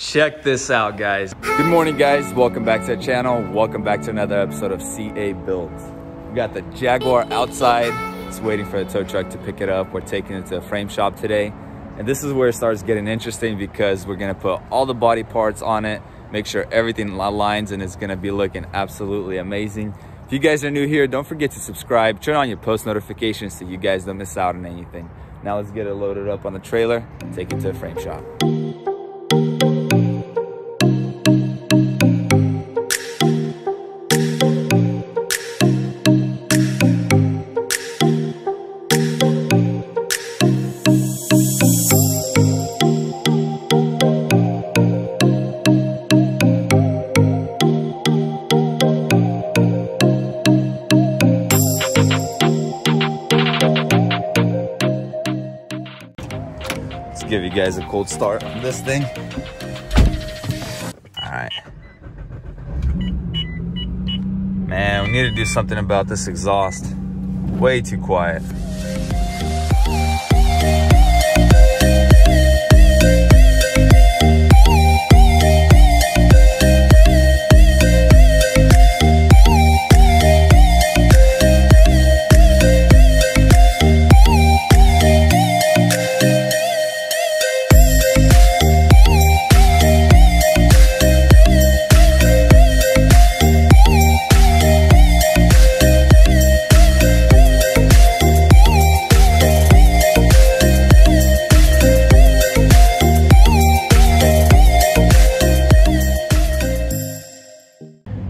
Check this out, guys. Good morning, guys. Welcome back to the channel. Welcome back to another episode of CA Buildz. We got the Jaguar outside. It's waiting for the tow truck to pick it up. We're taking it to a frame shop today. And this is where it starts getting interesting because we're gonna put all the body parts on it, make sure everything aligns, and it's gonna be looking absolutely amazing. If you guys are new here, don't forget to subscribe, turn on your post notifications so you guys don't miss out on anything. Now let's get it loaded up on the trailer, take it to a frame shop. Give you guys a cold start on this thing. All right. Man, we need to do something about this exhaust. Way too quiet.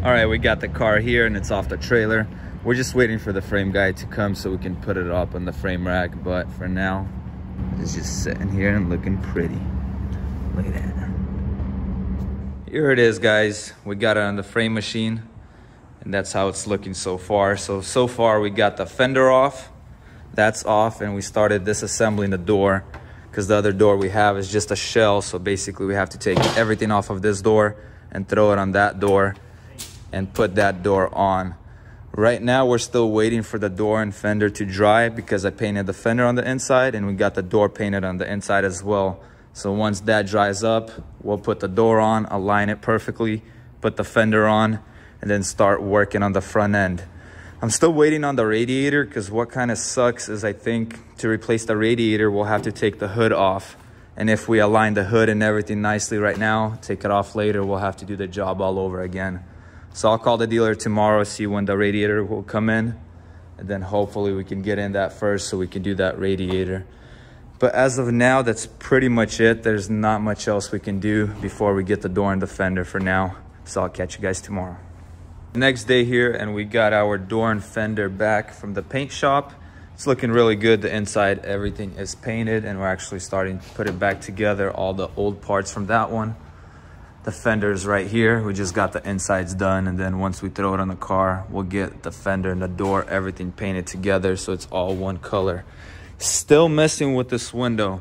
All right, we got the car here and it's off the trailer. We're just waiting for the frame guy to come so we can put it up on the frame rack. But for now, it's just sitting here and looking pretty. Look at that. Here it is, guys. We got it on the frame machine and that's how it's looking so far. So far we got the fender off. That's off, and we started disassembling the door because the other door we have is just a shell. So basically we have to take everything off of this door and throw it on that door and put that door on. Right now we're still waiting for the door and fender to dry because I painted the fender on the inside and we got the door painted on the inside as well. So once that dries up, we'll put the door on, align it perfectly, put the fender on, and then start working on the front end. I'm still waiting on the radiator because what kind of sucks is I think to replace the radiator we'll have to take the hood off. And if we align the hood and everything nicely right now, take it off later, we'll have to do the job all over again. So I'll call the dealer tomorrow, see when the radiator will come in, and then hopefully we can get in that first so we can do that radiator. But as of now, that's pretty much it. There's not much else we can do before we get the door and the fender for now. So I'll catch you guys tomorrow. Next day here, and we got our door and fender back from the paint shop. It's looking really good. The inside, everything is painted, and we're actually starting to put it back together, all the old parts from that one. The fender's right here. We just got the insides done, and then once we throw it on the car, we'll get the fender and the door, everything painted together so it's all one color. Still messing with this window.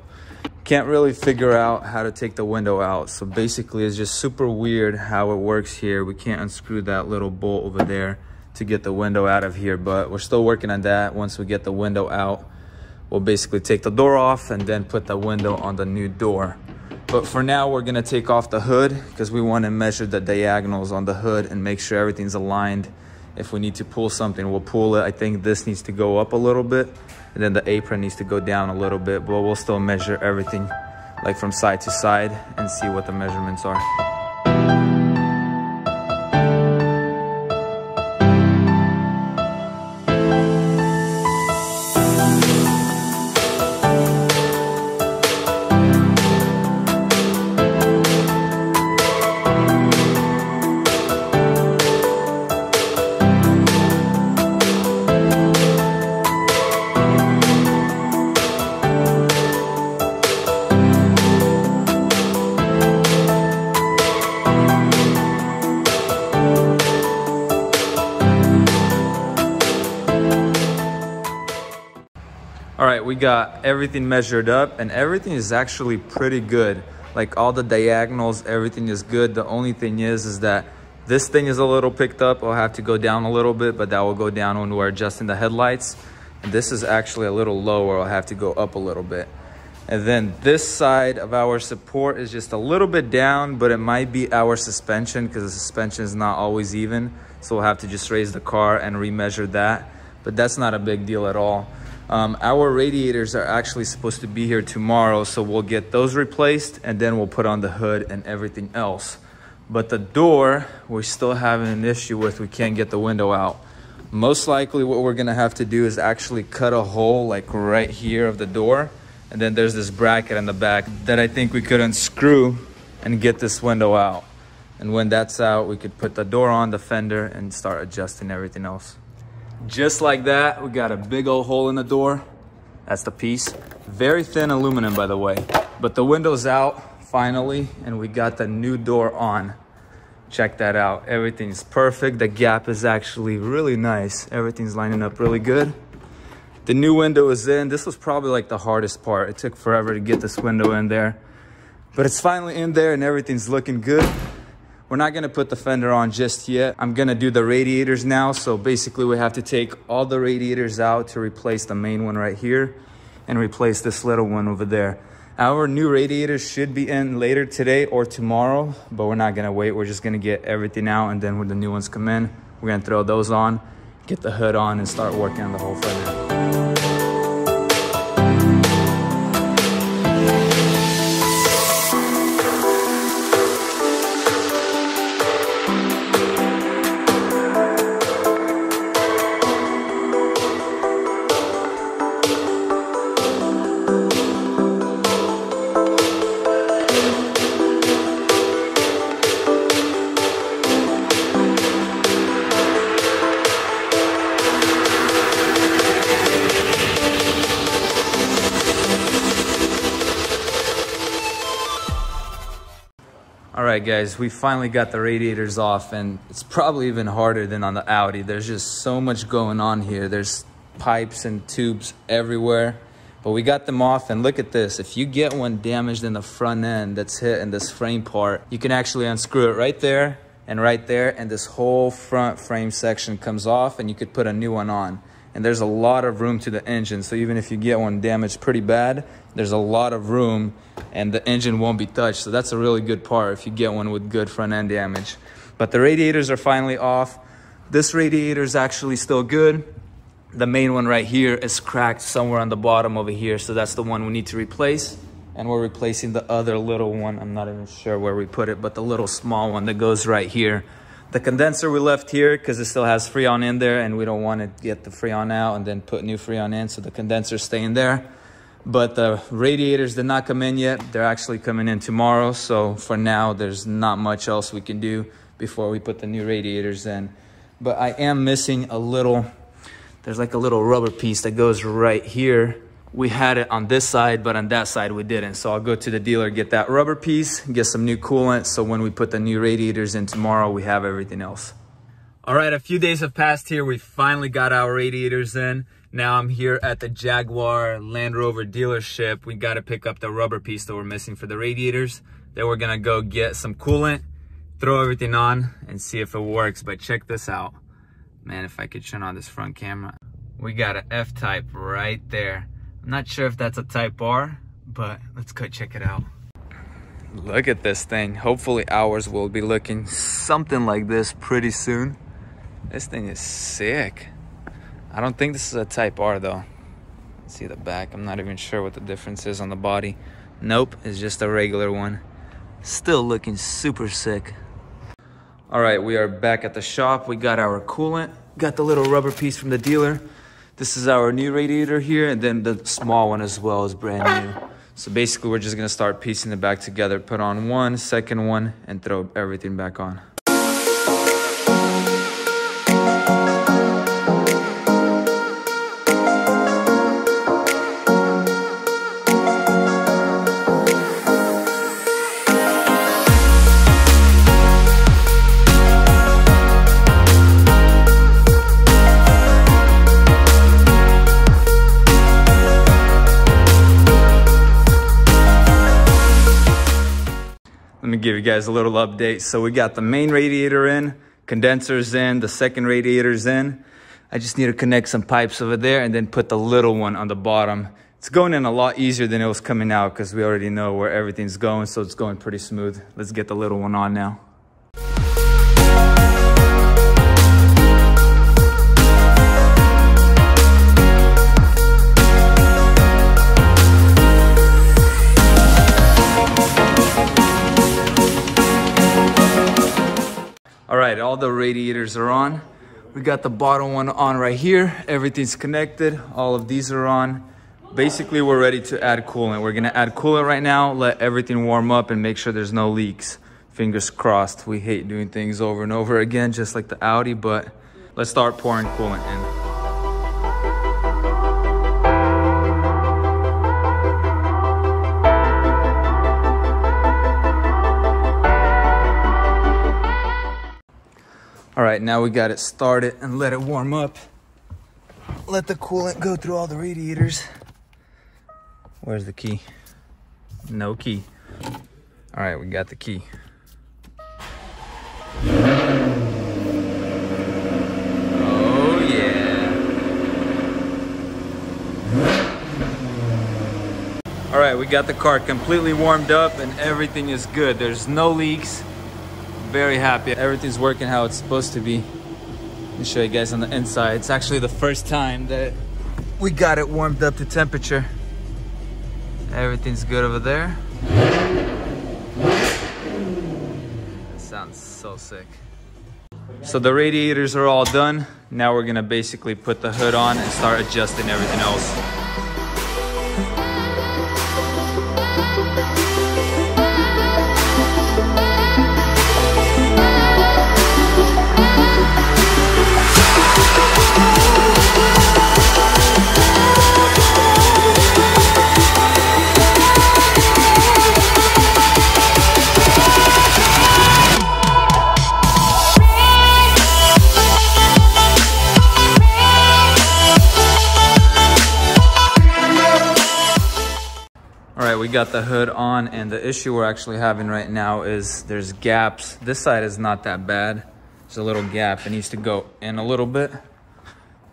Can't really figure out how to take the window out. So basically it's just super weird how it works here. We can't unscrew that little bolt over there to get the window out of here, but we're still working on that. Once we get the window out, we'll basically take the door off and then put the window on the new door. But for now, we're gonna take off the hood because we want to measure the diagonals on the hood and make sure everything's aligned. If we need to pull something, we'll pull it. I think this needs to go up a little bit, and then the apron needs to go down a little bit, but we'll still measure everything like from side to side and see what the measurements are. All right, we got everything measured up and everything is actually pretty good. Like all the diagonals, everything is good. The only thing is that this thing is a little picked up. I'll have to go down a little bit, but that will go down when we're adjusting the headlights. And this is actually a little lower. I'll have to go up a little bit. And then this side of our support is just a little bit down, but it might be our suspension because the suspension is not always even. So we'll have to just raise the car and remeasure that. But that's not a big deal at all. Our radiators are actually supposed to be here tomorrow, so we'll get those replaced and then we'll put on the hood and everything else. But the door, we're still having an issue with. We can't get the window out. Most likely what we're gonna have to do is actually cut a hole like right here of the door. And then there's this bracket in the back that I think we could unscrew and get this window out. And when that's out, we could put the door on, the fender, and start adjusting everything else. Just like that, we got a big old hole in the door. That's the piece. Very thin aluminum, by the way. But the window's out, finally, and we got the new door on. Check that out. Everything's perfect. The gap is actually really nice. Everything's lining up really good. The new window is in. This was probably like the hardest part. It took forever to get this window in there. But it's finally in there and everything's looking good. We're not gonna put the fender on just yet. I'm gonna do the radiators now. So basically we have to take all the radiators out to replace the main one right here and replace this little one over there. Our new radiators should be in later today or tomorrow, but we're not gonna wait. We're just gonna get everything out, and then when the new ones come in, we're gonna throw those on, get the hood on, and start working on the whole fender. All right, guys, we finally got the radiators off, and it's probably even harder than on the Audi. There's just so much going on here. There's pipes and tubes everywhere, but we got them off. And look at this. If you get one damaged in the front end that's hit in this frame part, you can actually unscrew it right there, and this whole front frame section comes off, and you could put a new one on. And there's a lot of room to the engine, so even if you get one damaged pretty bad, there's a lot of room and the engine won't be touched. So that's a really good part if you get one with good front end damage. But the radiators are finally off. This radiator is actually still good. The main one right here is cracked somewhere on the bottom over here, so that's the one we need to replace. And we're replacing the other little one. I'm not even sure where we put it, but the little small one that goes right here. The condenser we left here because it still has Freon in there, and we don't want to get the Freon out and then put new Freon in, so the condenser's staying there. But the radiators did not come in yet. They're actually coming in tomorrow, so for now there's not much else we can do before we put the new radiators in. But I am missing a little, there's like a little rubber piece that goes right here. We had it on this side, but on that side we didn't. So I'll go to the dealer, get that rubber piece, get some new coolant, so when we put the new radiators in tomorrow, we have everything else. All right, a few days have passed here. We finally got our radiators in. Now I'm here at the Jaguar Land Rover dealership. We got to pick up the rubber piece that we're missing for the radiators. Then we're gonna go get some coolant, throw everything on, and see if it works. But check this out. Man, if I could turn on this front camera. We got an F-type right there. I'm not sure if that's a Type R, but let's go check it out. Look at this thing. Hopefully ours will be looking something like this pretty soon. This thing is sick. I don't think this is a Type R though. Let's see the back. I'm not even sure what the difference is on the body. Nope, it's just a regular one. Still looking super sick. All right, we are back at the shop. We got our coolant, got the little rubber piece from the dealer. This is our new radiator here, and then the small one as well is brand new. So basically we're just gonna start piecing it back together, put on one, second one, and throw everything back on. Let me give you guys a little update. So we got the main radiator in, condensers in, the second radiator's in. I just need to connect some pipes over there and then put the little one on the bottom It's going in a lot easier than it was coming out because we already know where everything's going, so it's going pretty smooth. Let's get the little one on now. All right, all the radiators are on. We got the bottom one on right here. Everything's connected. All of these are on. Basically, we're ready to add coolant. We're gonna add coolant right now, let everything warm up and make sure there's no leaks. Fingers crossed. We hate doing things over and over again, just like the Audi, but let's start pouring coolant in. All right, now we got it started and let it warm up. Let the coolant go through all the radiators. Where's the key? No key. All right, we got the key. Oh yeah. All right, we got the car completely warmed up and everything is good. There's no leaks. Very happy. Everything's working how it's supposed to be. Let me show you guys on the inside. It's actually the first time that we got it warmed up to temperature. Everything's good over there. That sounds so sick. So the radiators are all done. Now we're gonna basically put the hood on and start adjusting everything else. We got the hood on, and the issue we're actually having right now is there's gaps. This side is not that bad. There's a little gap. It needs to go in a little bit.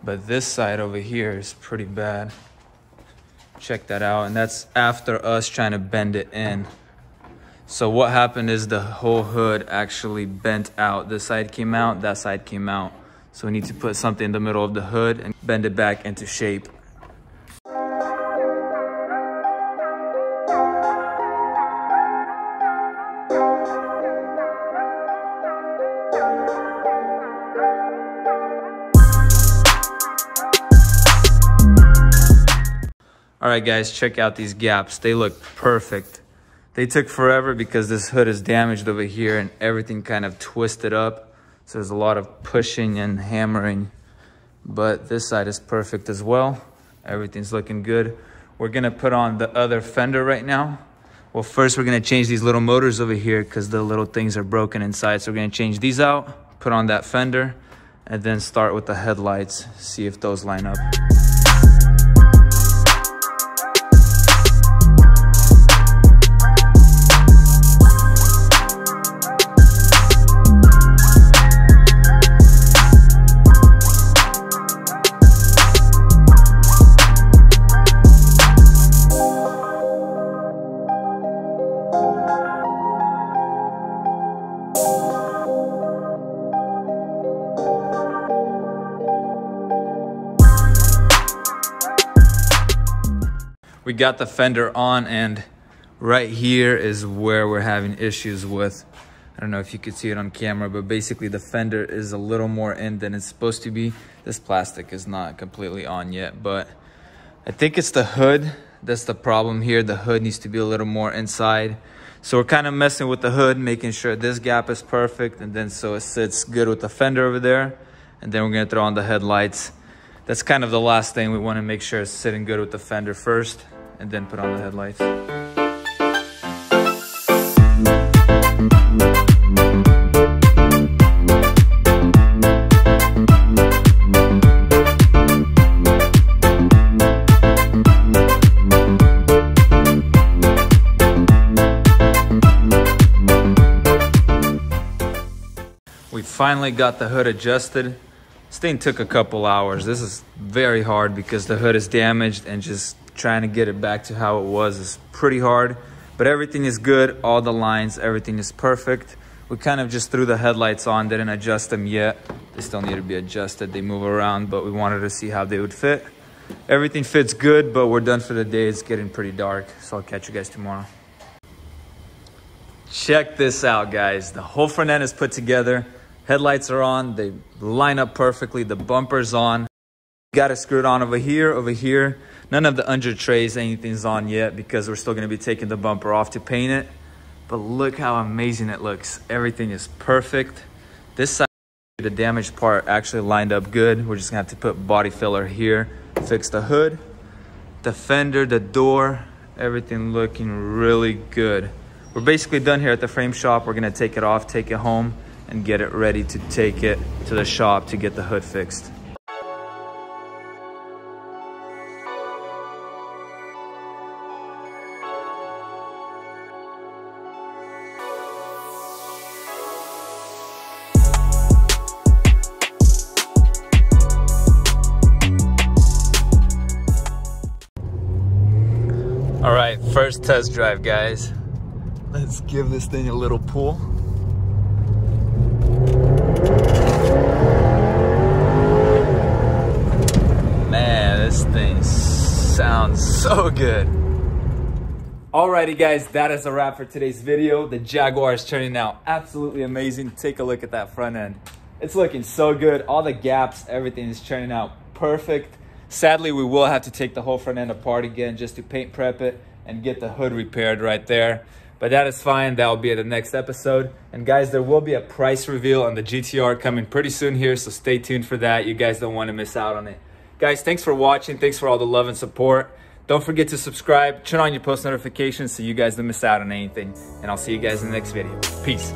But this side over here is pretty bad. Check that out. And that's after us trying to bend it in. So what happened is the whole hood actually bent out. This side came out, that side came out. So we need to put something in the middle of the hood and bend it back into shape. All right, guys, check out these gaps. They look perfect. They took forever because this hood is damaged over here and everything kind of twisted up. So there's a lot of pushing and hammering, but this side is perfect as well. Everything's looking good. We're gonna put on the other fender right now. Well, first we're gonna change these little motors over here because the little things are broken inside. So we're gonna change these out, put on that fender, and then start with the headlights, see if those line up. We got the fender on, and right here is where we're having issues with. I don't know if you could see it on camera, but basically the fender is a little more in than it's supposed to be. This plastic is not completely on yet, but I think it's the hood that's the problem here. The hood needs to be a little more inside. So we're kind of messing with the hood, making sure this gap is perfect, and then so it sits good with the fender over there. And then we're gonna throw on the headlights. That's kind of the last thing. We wanna make sure it's sitting good with the fender first, and then put on the headlights. We finally got the hood adjusted. This thing took a couple hours. This is very hard because the hood is damaged, and just trying to get it back to how it was is pretty hard, but everything is good. All the lines, everything is perfect. We kind of just threw the headlights on, didn't adjust them yet. They still need to be adjusted. They move around, but we wanted to see how they would fit. Everything fits good, but we're done for the day. It's getting pretty dark, so I'll catch you guys tomorrow. Check this out, guys. The whole front end is put together. Headlights are on. They line up perfectly. The bumper's on. Got it screwed on over here. None of the under trays, anything's on yet because we're still going to be taking the bumper off to paint it. But look how amazing it looks. Everything is perfect. This side, the damaged part actually lined up good. We're just gonna have to put body filler here, fix the hood, the fender, the door, everything looking really good. We're basically done here at the frame shop. We're gonna take it off, take it home, and get it ready to take it to the shop to get the hood fixed. All right, first test drive, guys. Let's give this thing a little pull. Man, this thing sounds so good. Alrighty, guys, that is a wrap for today's video. The Jaguar is turning out absolutely amazing. Take a look at that front end. It's looking so good. All the gaps, everything is turning out perfect. Sadly, we will have to take the whole front end apart again just to paint prep it and get the hood repaired right there. But that is fine. That will be at the next episode. And guys, there will be a price reveal on the GTR coming pretty soon here, so stay tuned for that. You guys don't want to miss out on it. Guys, thanks for watching. Thanks for all the love and support. Don't forget to subscribe. Turn on your post notifications so you guys don't miss out on anything. And I'll see you guys in the next video. Peace.